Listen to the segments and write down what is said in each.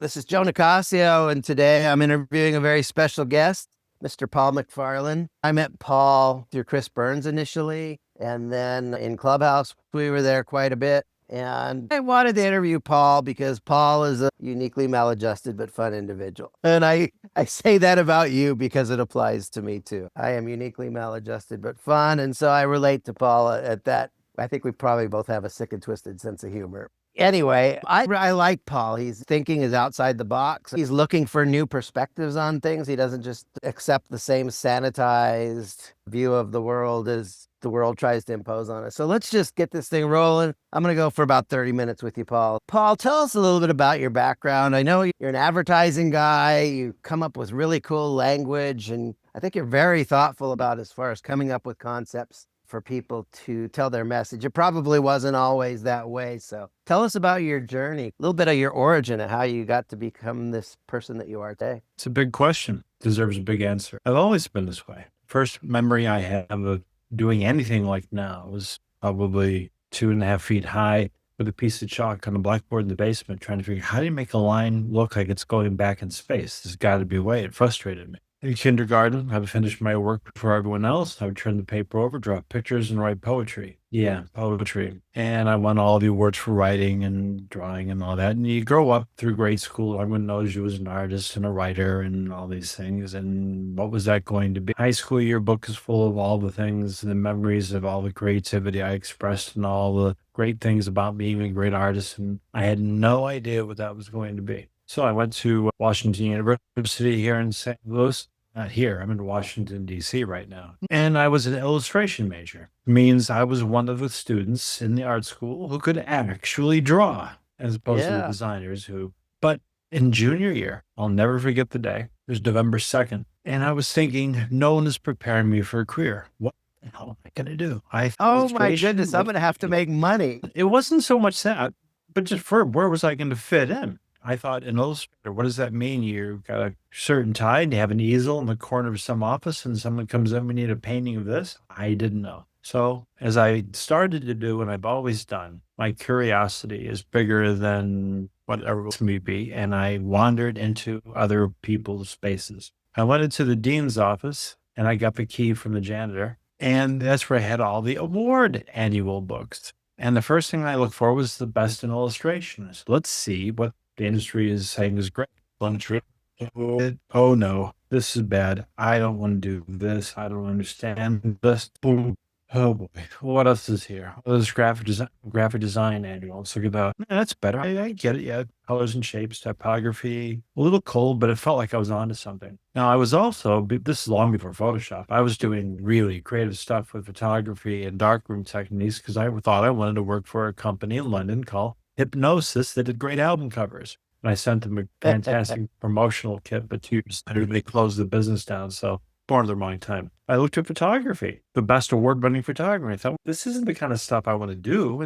This is Joe Nicassio, and today I'm interviewing a very special guest, Mr. Paul McFarlane. I met Paul through Chris Burns initially, and then in Clubhouse, we were there quite a bit. And I wanted to interview Paul because Paul is a uniquely maladjusted but fun individual. And I say that about you because it applies to me too. I am uniquely maladjusted but fun. And so I relate to Paul at that. I think we probably both have a sick and twisted sense of humor. Anyway, I like Paul. He's thinking is outside the box. He's looking for new perspectives on things. He doesn't just accept the same sanitized view of the world as the world tries to impose on us. So let's just get this thing rolling. I'm going to go for about 30 minutes with you, Paul. Paul, tell us a little bit about your background. I know you're an advertising guy. You come up with really cool language, and I think you're very thoughtful about as far as coming up with concepts for people to tell their message. It probably wasn't always that way. So tell us about your journey, a little bit of your origin and how you got to become this person that you are today. It's a big question. Deserves a big answer. I've always been this way. First memory I have of doing anything like now was probably 2.5 feet high with a piece of chalk on a blackboard in the basement, trying to figure out how do you make a line look like it's going back in space? There's got to be a way. It frustrated me. In kindergarten, I would finish my work before everyone else. I would turn the paper over, draw pictures, and write poetry. Yeah, poetry. And I won all the awards for writing and drawing and all that. And you grow up through grade school. Everyone knows you as an artist and a writer and all these things. And what was that going to be? High school yearbook is full of all the things, the memories of all the creativity I expressed and all the great things about being a great artist. And I had no idea what that was going to be. So I went to Washington University here in St. Louis. Not here. I'm in Washington, D.C. right now. And I was an illustration major. Means I was one of the students in the art school who could actually draw, as opposed to the designers who. But in junior year, I'll never forget the day. It was November 2nd. And I was thinking, no one is preparing me for a career. What the hell am I going to do? Oh my goodness, I'm going to have to make money. It wasn't so much that, but just for where was I going to fit in? I thought, an illustrator, what does that mean? You've got a shirt and tie and you have an easel in the corner of some office and someone comes in, we need a painting of this. I didn't know. So as I started to do, and I've always done, my curiosity is bigger than whatever else may be. And I wandered into other people's spaces. I went into the dean's office and I got the key from the janitor. And that's where I had all the award annual books. And the first thing I looked for was the best in illustrations. Let's see what the industry is saying is great. Oh no, this is bad. I don't want to do this. I don't understand this. Boom. Oh boy. What else is here? Oh, this graphic design annual. Let's look at that. Yeah, that's better. I get it. Yeah. Colors and shapes, typography. A little cold, but it felt like I was onto something. Now I was also, this is long before Photoshop, I was doing really creative stuff with photography and darkroom techniques because I thought I wanted to work for a company in London called Hypnosis that did great album covers. And I sent them a fantastic promotional kit, but 2 years later, they closed the business down. So born at the wrong time. I looked at photography, the best award-winning photography. I thought, this isn't the kind of stuff I want to do.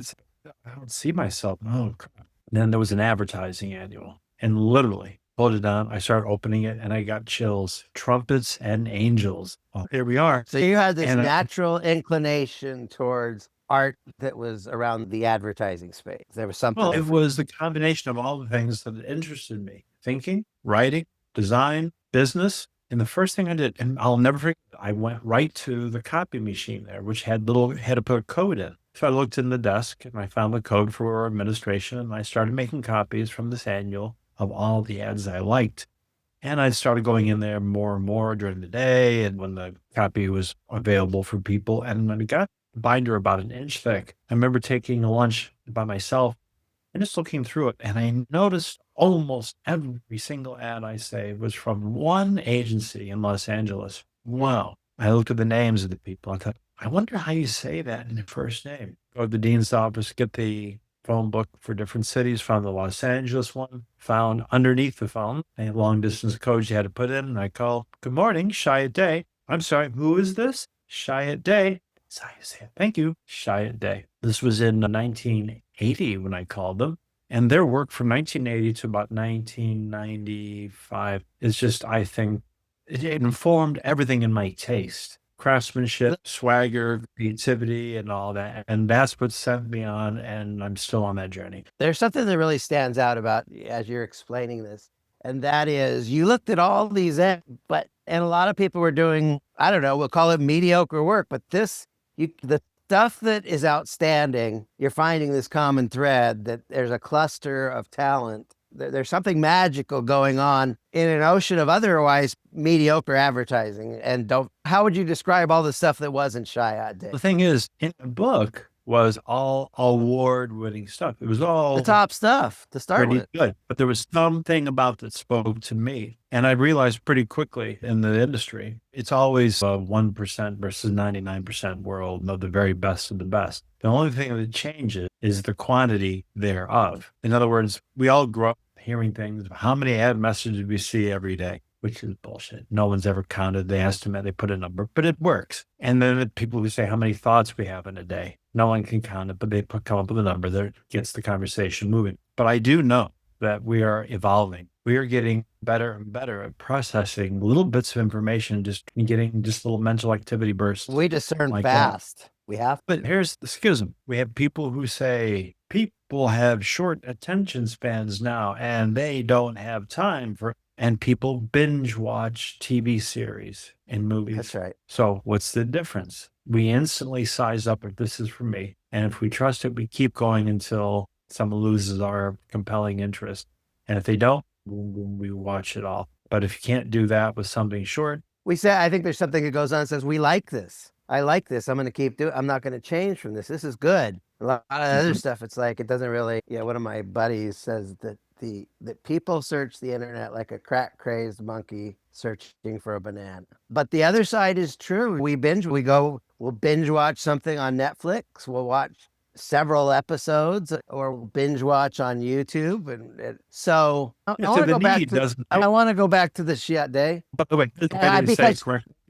I don't see myself. Oh, crap. And then there was an advertising annual. And literally, pulled it down. I started opening it, and I got chills. Trumpets and angels. Oh, here we are. So you had this natural inclination towards art that was around the advertising space. There was something. Well, it was the combination of all the things that interested me. Thinking, writing, design, business. And the first thing I did, and I'll never forget, I went right to the copy machine there, which had to put a code in. So I looked in the desk and I found the code for administration and I started making copies from this annual of all the ads I liked. And I started going in there more and more during the day and when the copy was available for people. And when it got binder about an inch thick, I remember taking a lunch by myself and just looking through it. And I noticed almost every single ad I saved was from one agency in Los Angeles. Wow. I looked at the names of the people. I thought, I wonder how you say that in your first name. Go to the dean's office, get the phone book for different cities, found the Los Angeles one, found underneath the phone a long distance code you had to put in. And I called, good morning, Shia Day. I'm sorry, who is this? Shia Day. That's how you say it. Thank you, Shia Day. This was in 1980 when I called them. And their work from 1980 to about 1995 is just, I think, it informed everything in my taste. craftsmanship, swagger, creativity, and all that. And that's what sent me on, and I'm still on that journey. There's something that really stands out about as you're explaining this, and that is you looked at all these, and a lot of people were doing, I don't know, we'll call it mediocre work, but the stuff that is outstanding, you're finding this common thread that there's a cluster of talent. There's something magical going on in an ocean of otherwise mediocre advertising. And how would you describe all the stuff that wasn't Shayad Day? The thing is, in the book was all award-winning stuff. It was all The top stuff to start pretty with. good, but there was something about that spoke to me. And I realized pretty quickly in the industry, it's always a 1% versus 99% world of the very best of the best. The only thing that changes is the quantity thereof. In other words, we all grow up hearing things. How many ad messages we see every day, which is bullshit. No one's ever counted. They estimate, they put a number, but it works. And then the people who say how many thoughts we have in a day, no one can count it, but they come up with a number that gets the conversation moving. But I do know that we are evolving. We are getting better and better at processing little bits of information, just getting just little mental activity bursts. We discern like fast. that. We have. But here's the schism. We have people who say people have short attention spans now and they don't have time for, and people binge watch TV series and movies. That's right. So what's the difference? We instantly size up if this is for me. And if we trust it, we keep going until someone loses our compelling interest. And if they don't, we watch it all. But if you can't do that with something short. I think there's something that goes on that says, we like this. I like this. I'm going to keep doing, I'm not going to change from this. This is good. A lot of other stuff, it's like, it doesn't really, one of my buddies says that that people search the internet like a crack crazed monkey searching for a banana. But the other side is true. We'll binge watch something on Netflix. We'll watch several episodes or binge watch on YouTube. And so I want to go back to the Shayad Day. By the way,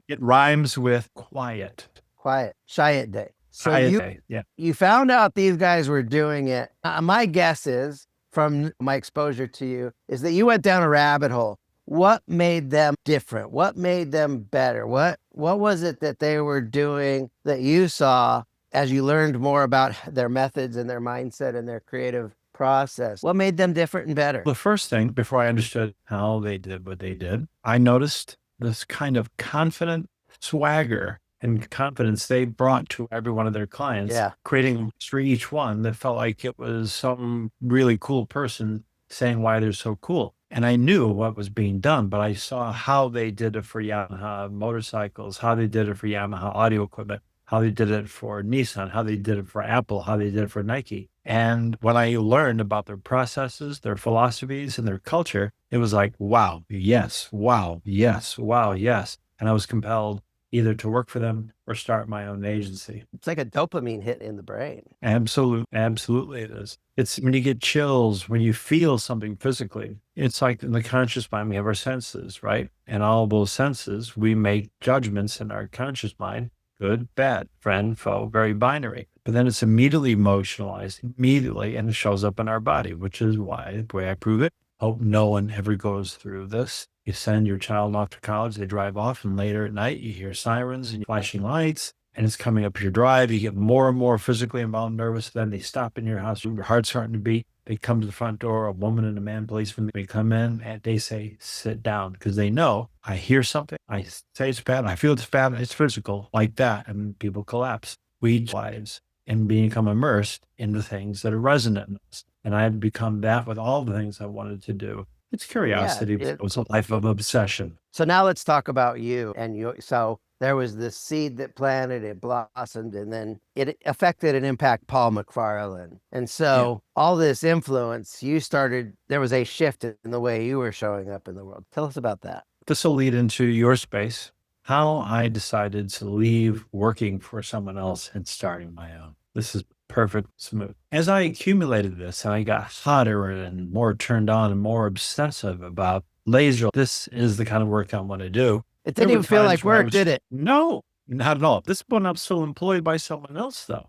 it rhymes with quiet. Shayad Day. So Day. You found out these guys were doing it. My guess is, from my exposure to you, is that you went down a rabbit hole. What made them different? What made them better? What was it that they were doing that you saw as you learned more about their methods and their mindset and their creative process? What made them different and better? The first thing, before I understood how they did what they did, I noticed this kind of confident swagger and confidence they brought to every one of their clients, creating for each one that felt like it was some really cool person saying why they're so cool. And I knew what was being done, but I saw how they did it for Yamaha motorcycles, how they did it for Yamaha audio equipment, how they did it for Nissan, how they did it for Apple, how they did it for Nike. And when I learned about their processes, their philosophies, and their culture, it was like, wow, yes, wow, yes, wow, yes. And I was compelled either to work for them or start my own agency. It's like a dopamine hit in the brain. Absolutely it is. It's when you get chills, when you feel something physically. It's like in the conscious mind, we have our senses, right? And all those senses, we make judgments in our conscious mind, good, bad, friend, foe, very binary. But then it's immediately emotionalized, and it shows up in our body, which is why, the way I prove it, hope no one ever goes through this. You send your child off to college, they drive off, and later at night, you hear sirens and flashing lights, and it's coming up your drive. You get more and more physically involved, nervous. Then they stop in your house, your heart's starting to beat. They come to the front door, a woman and a man, policeman, they come in, and they say, sit down, because they know, I hear something, I say it's bad, I feel it's bad, it's physical, like that, and people collapse. We lives and become immersed in the things that are resonant in us. And I had become that with all the things I wanted to do. It's curiosity. It was a life of obsession. So now let's talk about you and you. So there was this seed that planted, it blossomed, and then it affected and impacted Paul McFarlane. And so all this influence, there was a shift in the way you were showing up in the world. Tell us about that. This will lead into your space, how I decided to leave working for someone else and starting my own. This is perfect, smooth. As I accumulated this and I got hotter and more turned on and more obsessive about laser, this is the kind of work I want to do. It didn't even feel like work, did it? No, not at all. This point, I'm still employed by someone else though.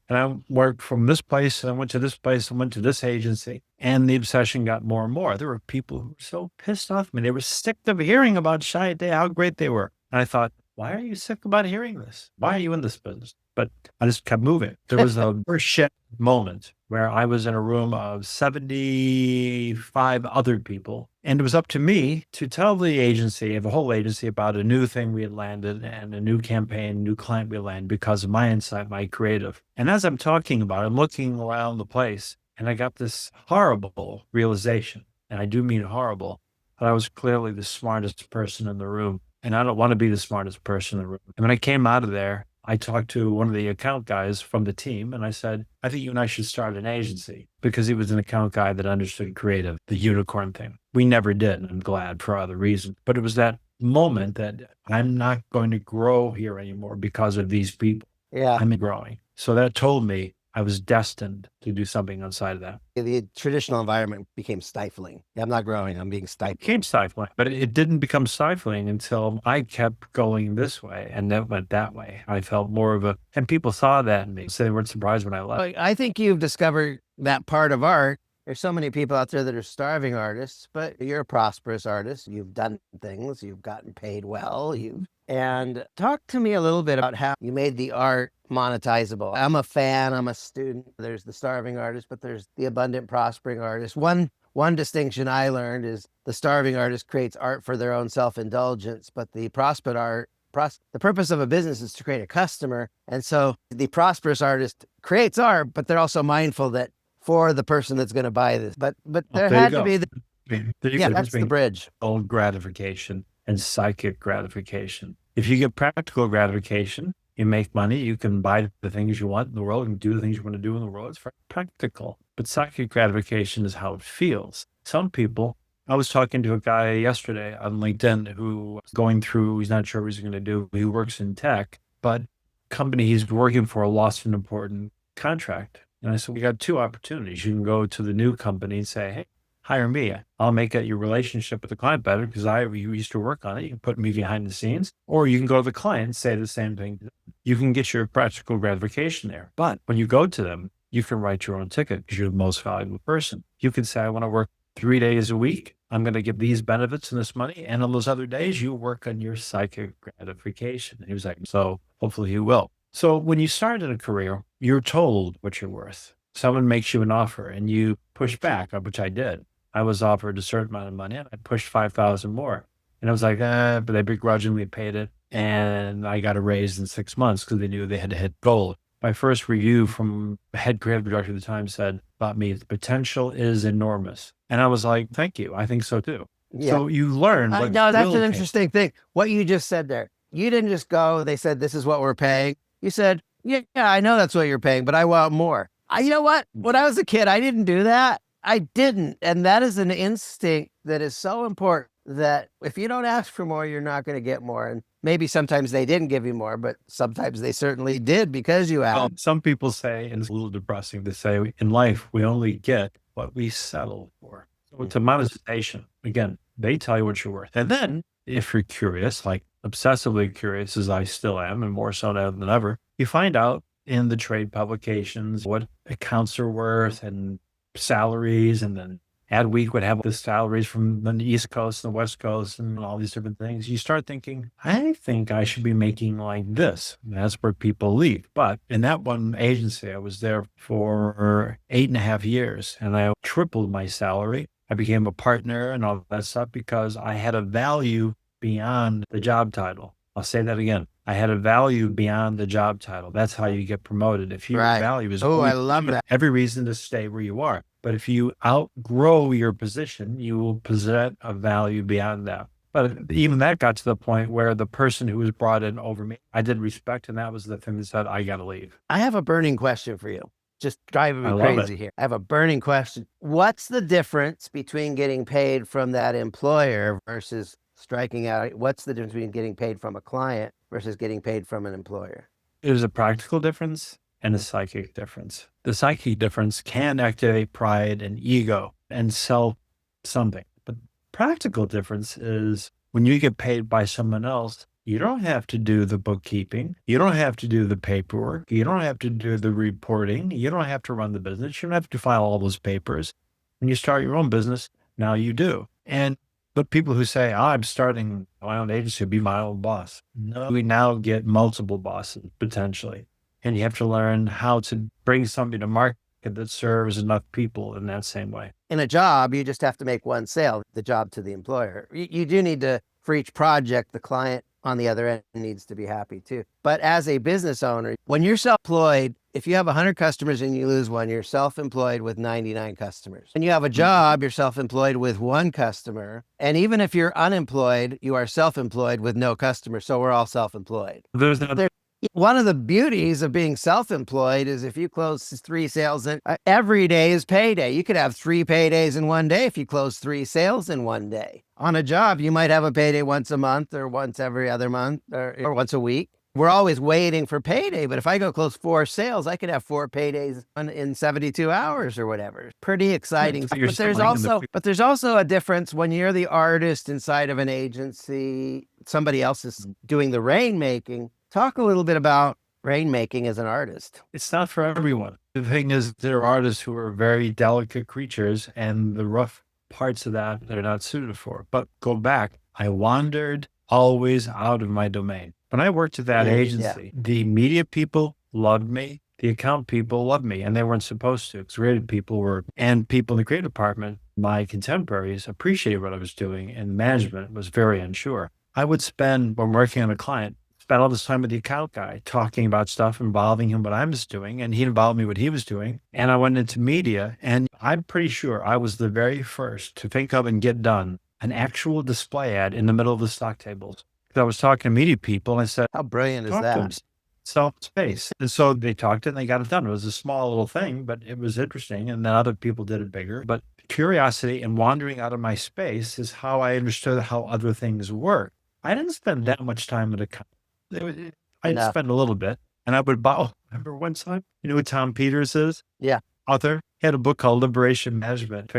And I worked from this place and I went to this place and went to this agency, and the obsession got more and more. There were people who were so pissed off at me. They were sick of hearing about Shayad Day, how great they were. And I thought, why are you sick about hearing this? Why are you in this business? But I just kept moving. There was a first shift moment where I was in a room of 75 other people. And it was up to me to tell the whole agency about a new thing we had landed and a new campaign, new client we landed because of my insight, my creative. And as I'm talking about it, I'm looking around the place and I got this horrible realization. And I do mean horrible, but I was clearly the smartest person in the room. And I don't want to be the smartest person in the room. And when I came out of there, I talked to one of the account guys from the team and I said, I think you and I should start an agency, because he was an account guy that understood creative, the unicorn thing. We never did, and I'm glad for other reasons. But it was that moment that I'm not going to grow here anymore because of these people. Yeah. I'm growing. So that told me I was destined to do something outside of that. The traditional environment became stifling. I'm not growing, I'm being It stifled. became stifling, but it didn't become stifling until I kept going this way and then went that way. I felt more of and people saw that in me. So they weren't surprised when I left. I think you've discovered that part of art. There's so many people out there that are starving artists, but you're a prosperous artist. You've done things, you've gotten paid well, and talk to me a little bit about how you made the art monetizable. I'm a fan, I'm a student. There's the starving artist, but there's the abundant, prospering artist. One distinction I learned is the starving artist creates art for their own self-indulgence, but the the purpose of a business is to create a customer. And so the prosperous artist creates art, but they're also mindful that for the person that's going to buy this. But there had to be that's the bridge. Own gratification and psychic gratification. If you get practical gratification, you make money, you can buy the things you want in the world and do the things you want to do in the world. It's very practical. But psychic gratification is how it feels. Some people, I was talking to a guy yesterday on LinkedIn who was going through, he's not sure what he's going to do. He works in tech, but company he's working for lost an important contract. And I said, we got two opportunities. You can go to the new company and say, hey, hire me. I'll make your relationship with the client better because you used to work on it. You can put me behind the scenes. Or you can go to the client and say the same thing. You can get your practical gratification there. But when you go to them, you can write your own ticket because you're the most valuable person. You can say, I want to work 3 days a week. I'm going to give these benefits and this money. And on those other days, you work on your psychic gratification. And he was like, so hopefully he will. So when you start in a career, you're told what you're worth. Someone makes you an offer and you push back, which I did. I was offered a certain amount of money and I pushed 5,000 more. And I was like, but they begrudgingly paid it. And I got a raise in 6 months because they knew they had to hit goal. My first review from the head creative director at the time said about me, the potential is enormous. And I was like, thank you. I think so too. Yeah. So you learn. No, that's an interesting thing. What you just said there, you didn't just go, they said, this is what we're paying. You said, yeah, I know that's what you're paying, but I want more. You know what? When I was a kid, I didn't do that. I didn't. And that is an instinct that is so important that if you don't ask for more, you're not going to get more. And maybe sometimes they didn't give you more, but sometimes they certainly did because you asked. Well, some people say, and it's a little depressing to say, in life, we only get what we settle for. So it's a monetization. Again, they tell you what you're worth. And then if you're curious, like obsessively curious as I still am, and more so now than ever, you find out in the trade publications what accounts are worth and salaries, and then Adweek would have the salaries from the East Coast and the West Coast and all these different things. You start thinking, I think I should be making like this. And that's where people leave. But in that one agency, I was there for 8.5 years and I tripled my salary. I became a partner and all that stuff because I had a value beyond the job title. I'll say that again. I had a value beyond the job title. That's how you get promoted. If your value is, I love that. Every reason to stay where you are. But if you outgrow your position, you will possess a value beyond that. But even that got to the point where the person who was brought in over me, I did respect. And that was the thing that said, I got to leave. I have a burning question for you. Just driving me crazy here. I have a burning question. What's the difference between getting paid from that employer versus striking out? What's the difference between getting paid from a client versus getting paid from an employer? There's a practical difference and a psychic difference. The psychic difference can activate pride and ego and sell something. But practical difference is when you get paid by someone else, you don't have to do the bookkeeping. You don't have to do the paperwork. You don't have to do the reporting. You don't have to run the business. You don't have to file all those papers. When you start your own business, now you do. And But people who say, oh, I'm starting my own agency, be my own boss. No, we now get multiple bosses potentially. And you have to learn how to bring something to market that serves enough people in that same way. In a job, you just have to make one sale, the job to the employer. You do need to, for each project, the client on the other end needs to be happy too. But as a business owner, when you're self-employed, if you have 100 customers and you lose one, you're self-employed with 99 customers. When you have a job, you're self-employed with one customer. And even if you're unemployed, you are self-employed with no customers. So we're all self-employed. There's another. One of the beauties of being self-employed is if you close 3 sales, every day is payday. You could have 3 paydays in one day if you close 3 sales in one day. On a job, you might have a payday once a month or once every other month or once a week. We're always waiting for payday, but if I go close 4 sales, I could have 4 paydays in 72 hours or whatever. Pretty exciting. So you're But there's also a difference when you're the artist inside of an agency, somebody else is doing the rainmaking. Talk a little bit about rainmaking as an artist. It's not for everyone. The thing is, there are artists who are very delicate creatures, and the rough parts of that they're not suited for. But go back, I wandered always out of my domain. When I worked at that agency, the media people loved me. The account people loved me, and they weren't supposed to, because creative people were, and people in the creative department, my contemporaries, appreciated what I was doing, and management was very unsure. I would spend, when working on a client, spent all this time with the account guy talking about stuff, involving him what I was doing, and he involved me what he was doing. And I went into media, and I'm pretty sure I was the very first to think of and get done an actual display ad in the middle of the stock tables. Because I was talking to media people, and I said, how brilliant is that? Self-space. And so they talked and they got it done. It was a small little thing, but it was interesting. And then other people did it bigger. But curiosity and wandering out of my space is how I understood how other things work. I didn't spend that much time at a company. I'd spend a little bit, and I would buy. Remember one time, you know who Tom Peters is? Yeah. Author. He had a book called Liberation Management,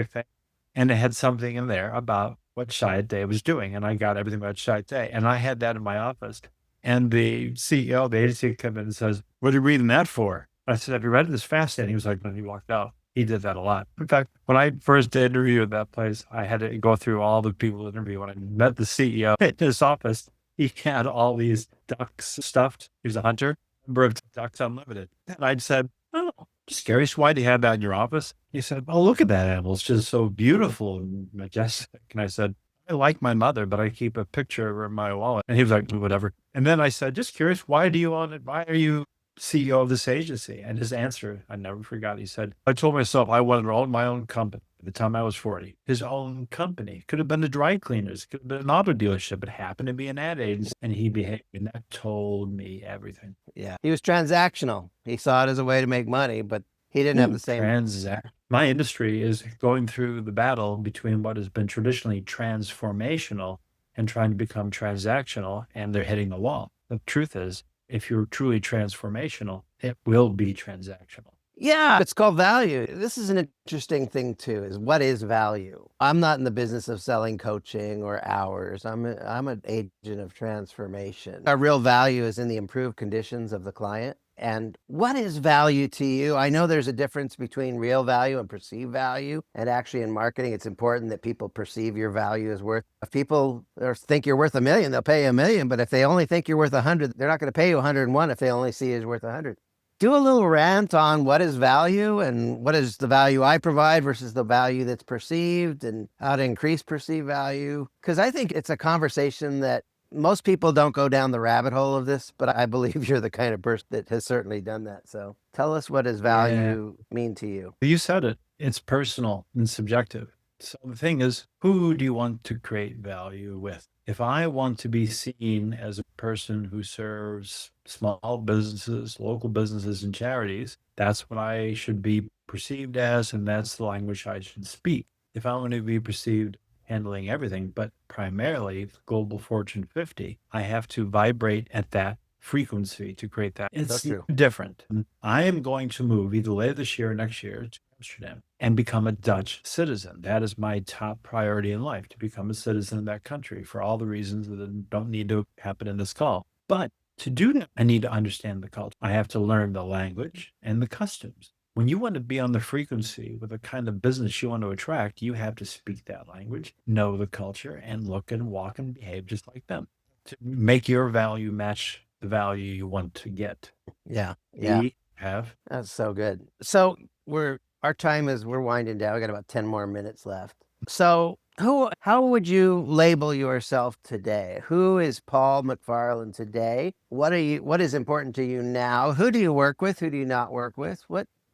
and it had something in there about what Chiat Day was doing, and I got everything about Chiat Day, and I had that in my office. And the CEO of the agency came in and says, "What are you reading that for?" I said, "Have you read it? It's fascinating." He was like, when he walked out. He did that a lot. In fact, when I first did interview at that place, I had to go through all the people to interview. When I met the CEO in his office, he had all these ducks stuffed. He was a hunter, member of Ducks Unlimited. And I said, "Oh, just curious, why do you have that in your office?" He said, "Oh, look at that animal. It's just so beautiful and majestic." And I said, "I like my mother, but I keep a picture of her in my wallet." And he was like, "Whatever." And then I said, "Just curious, why are you CEO of this agency?" And his answer, I never forgot. He said, "I told myself I wanted to own my own company." At the time I was 40, his own company could have been the dry cleaners, could have been an auto dealership. It happened to be an ad agency, and he behaved, and that told me everything. Yeah. He was transactional. He saw it as a way to make money, but he didn't have the same. My industry is going through the battle between what has been traditionally transformational and trying to become transactional, and they're hitting the wall. The truth is, if you're truly transformational, it will be transactional. Yeah, it's called value. This is an interesting thing too, is what is value? I'm not in the business of selling coaching or hours. I'm an agent of transformation. Our real value is in the improved conditions of the client. And what is value to you? I know there's a difference between real value and perceived value. And actually in marketing, it's important that people perceive your value as worth. If people think you're worth $1 million, they'll pay you $1 million. But if they only think you're worth 100, they're not going to pay you 101 if they only see you as worth 100. Do a little rant on what is value and what is the value I provide versus the value that's perceived and how to increase perceived value. Because I think it's a conversation that most people don't go down the rabbit hole of this, but I believe you're the kind of person that has certainly done that. So tell us, what does value mean to you? You said it. It's personal and subjective. So the thing is, who do you want to create value with? If I want to be seen as a person who serves small businesses, local businesses, and charities, that's what I should be perceived as, and that's the language I should speak. If I want to be perceived handling everything, but primarily Global Fortune 50, I have to vibrate at that frequency to create that. It's different. I am going to move either later this year or next year to Amsterdam and become a Dutch citizen. That is my top priority in life, to become a citizen of that country, for all the reasons that don't need to happen in this call. But to do that, I need to understand the culture. I have to learn the language and the customs. When you want to be on the frequency with the kind of business you want to attract, you have to speak that language, know the culture, and look and walk and behave just like them to make your value match the value you want to get. Yeah. We have. That's so good. So we're winding down. We got about 10 more minutes left. So how would you label yourself today? Who is Paul McFarlane today? What is important to you now? Who do you work with? Who do you not work with?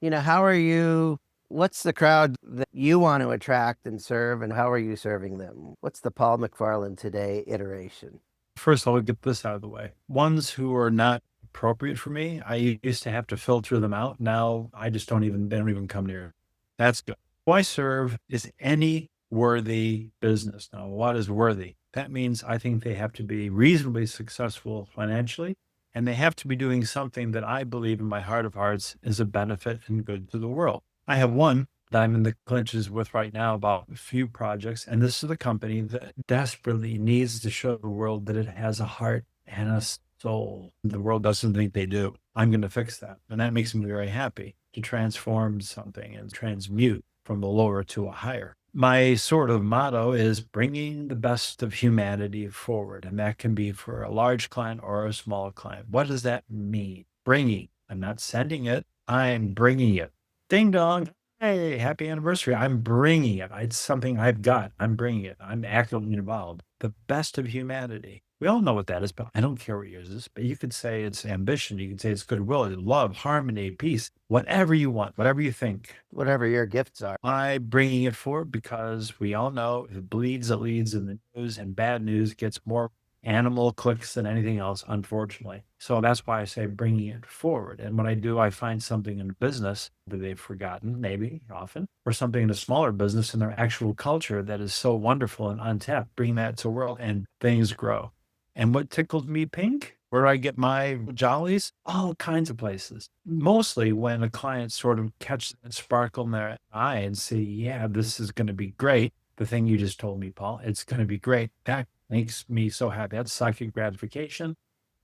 How are you? What's the crowd that you want to attract and serve, and how are you serving them? What's the Paul McFarlane today iteration? First, I'll get this out of the way. Ones who are not appropriate for me, I used to have to filter them out. Now I just they don't even come near. That's good. Who I serve is any worthy business. Now, what is worthy? That means I think they have to be reasonably successful financially, and they have to be doing something that I believe in my heart of hearts is a benefit and good to the world. I have one that I'm in the clinches with right now about a few projects, and this is the company that desperately needs to show the world that it has a heart and a soul. The world doesn't think they do. I'm going to fix that, and that makes me very happy to transform something and transmute from the lower to a higher. My sort of motto is bringing the best of humanity forward, and that can be for a large client or a small client. What does that mean? Bringing. I'm not sending it. I'm bringing it. Ding dong. Hey, happy anniversary. I'm bringing it. It's something I've got. I'm bringing it. I'm actively involved. The best of humanity. We all know what that is, but I don't care what yours is. But you could say it's ambition. You could say it's goodwill, love, harmony, peace, whatever you want, whatever you think. Whatever your gifts are. I'm bringing it forward because we all know if it bleeds, it leads in the news, and bad news gets more animal clicks than anything else, unfortunately. So that's why I say bringing it forward. And when I do, I find something in business that they've forgotten, maybe often, or something in a smaller business in their actual culture that is so wonderful and untapped, bring that to the world and things grow. And what tickles me pink? Where do I get my jollies? All kinds of places. Mostly when a client sort of catches that sparkle in their eye and say, yeah, this is going to be great. The thing you just told me, Paul, it's going to be great. That makes me so happy. That's psychic gratification.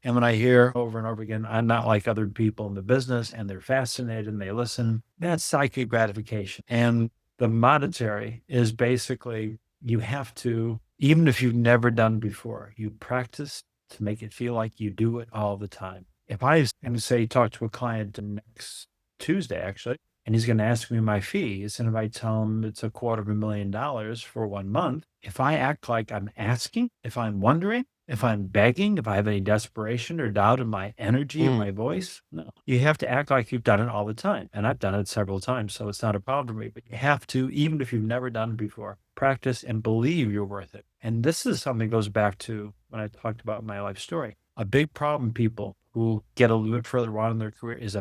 And when I hear over and over again, I'm not like other people in the business and they're fascinated and they listen, that's psychic gratification. And the monetary is basically you have to, even if you've never done before, you practice to make it feel like you do it all the time. If I say talk to a client next Tuesday, actually, and he's going to ask me my fees, and if I tell him it's $250,000 for 1 month, if I act like I'm asking, if I'm wondering, if I'm begging, if I have any desperation or doubt in my energy or my voice, no. You have to act like you've done it all the time. And I've done it several times, so it's not a problem for me. But you have to, even if you've never done it before, practice and believe you're worth it. And this is something that goes back to when I talked about my life story. A big problem people who get a little bit further on in their career is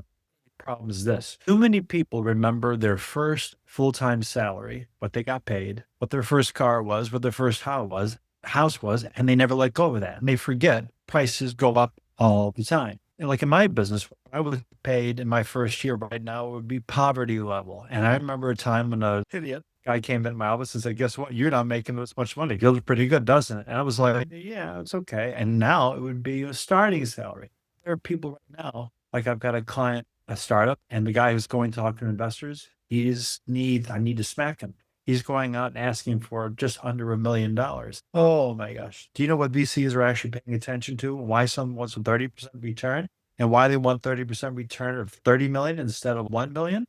problem is this. Too many people remember their first full-time salary, what they got paid, what their first car was, what their first house was, and they never let go of that. And they forget prices go up all the time. And like in my business, I was paid in my first year, right now it would be poverty level. And I remember a time when an idiot guy came into my office and said, guess what? You're not making this much money. It feels pretty good, doesn't it? And I was like, yeah, it's okay. And now it would be a starting salary. There are people right now, like I've got a client, a startup, and the guy who's going to talk to investors, I need to smack him. He's going out and asking for just under $1 million. Oh my gosh. Do you know what VCs are actually paying attention to? Why someone wants a 30% return and why they want 30% return of 30 million instead of 1 million?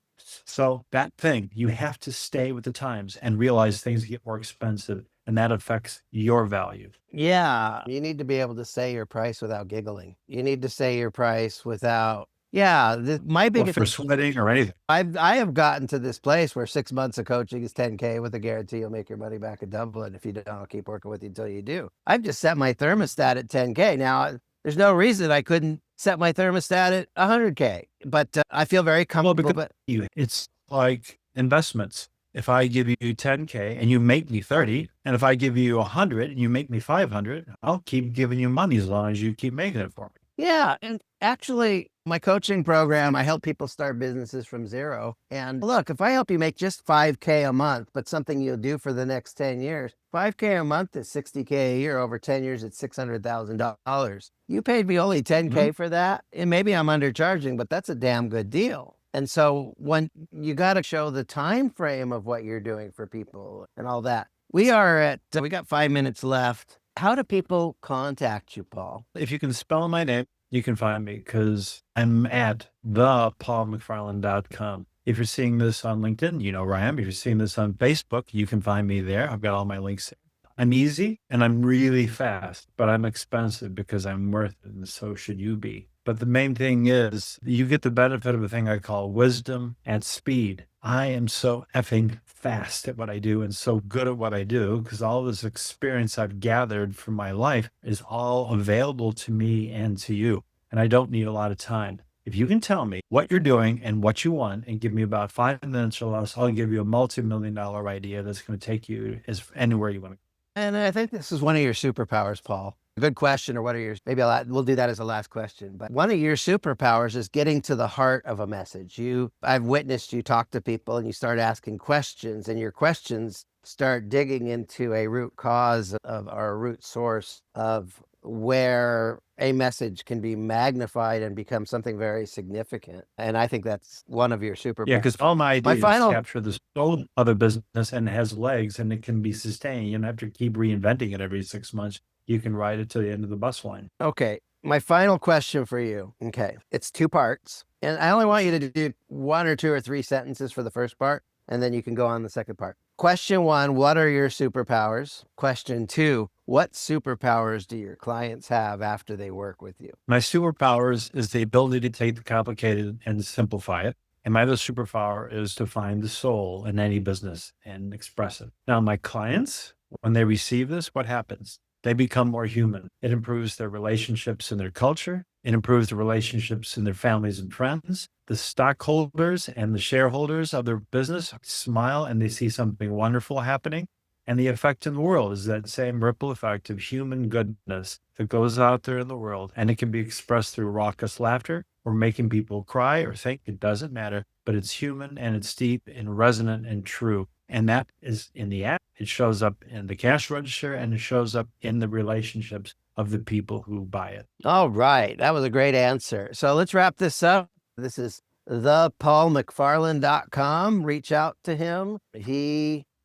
So that thing, you have to stay with the times and realize things get more expensive and that affects your value. Yeah. You need to be able to say your price without giggling. You need to say your price without my biggest for sweating or anything. I have gotten to this place where 6 months of coaching is 10K with a guarantee you'll make your money back in double. And if you don't, I'll keep working with you until you do. I've just set my thermostat at 10K. Now, there's no reason I couldn't set my thermostat at 100K, but I feel very comfortable. But it's like investments. If I give you 10K and you make me 30, and if I give you 100 and you make me 500, I'll keep giving you money as long as you keep making it for me. Yeah. And actually, my coaching program, I help people start businesses from zero. And look, if I help you make just 5K a month, but something you'll do for the next 10 years, 5K a month is 60K a year. Over 10 years, it's $600,000. You paid me only 10K for that. And maybe I'm undercharging, but that's a damn good deal. And so when you got to show the time frame of what you're doing for people and all that. We got 5 minutes left. How do people contact you, Paul? If you can spell my name, you can find me because I'm at thepaulmcfarlane.com. If you're seeing this on LinkedIn, you know where I am. If you're seeing this on Facebook, you can find me there. I've got all my links there. I'm easy and I'm really fast, but I'm expensive because I'm worth it, and so should you be. But the main thing is you get the benefit of a thing I call wisdom and speed. I am so effing fast at what I do and so good at what I do because all this experience I've gathered from my life is all available to me and to you. And I don't need a lot of time. If you can tell me what you're doing and what you want and give me about 5 minutes or less, I'll give you a multi-million-dollar idea that's going to take you anywhere you want to. And I think this is one of your superpowers, Paul. Good question. Or what are yours? We'll do that as a last question. But one of your superpowers is getting to the heart of a message. I've witnessed you talk to people and you start asking questions, and your questions start digging into a root cause or a root source of where a message can be magnified and become something very significant. And I think that's one of your superpowers. Yeah, because all my ideas final- capture the soul of a business and it has legs and it can be sustained. You don't have to keep reinventing it every 6 months. You can ride it to the end of the bus line. Okay. My final question for you. Okay. It's 2 parts. And I only want you to do 1 or 2 or 3 sentences for the first part, and then you can go on the second part. Question 1, what are your superpowers? Question 2, what superpowers do your clients have after they work with you? My superpowers is the ability to take the complicated and simplify it. And my other superpower is to find the soul in any business and express it. Now, my clients, when they receive this, what happens? They become more human. It improves their relationships and their culture. It improves the relationships in their families and friends. The stockholders and the shareholders of their business smile and they see something wonderful happening. And the effect in the world is that same ripple effect of human goodness that goes out there in the world. And it can be expressed through raucous laughter or making people cry or think. It doesn't matter, but it's human and it's deep and resonant and true. And that is in the app. It shows up in the cash register and it shows up in the relationships of the people who buy it. All right. That was a great answer. So let's wrap this up. This is thepaulmcfarlane.com. Reach out to him.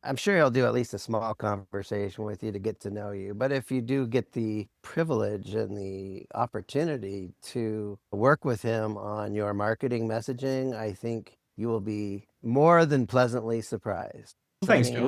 I'm sure he'll do at least a small conversation with you to get to know you. But if you do get the privilege and the opportunity to work with him on your marketing messaging, I think you will be more than pleasantly surprised. Thanks, Joe.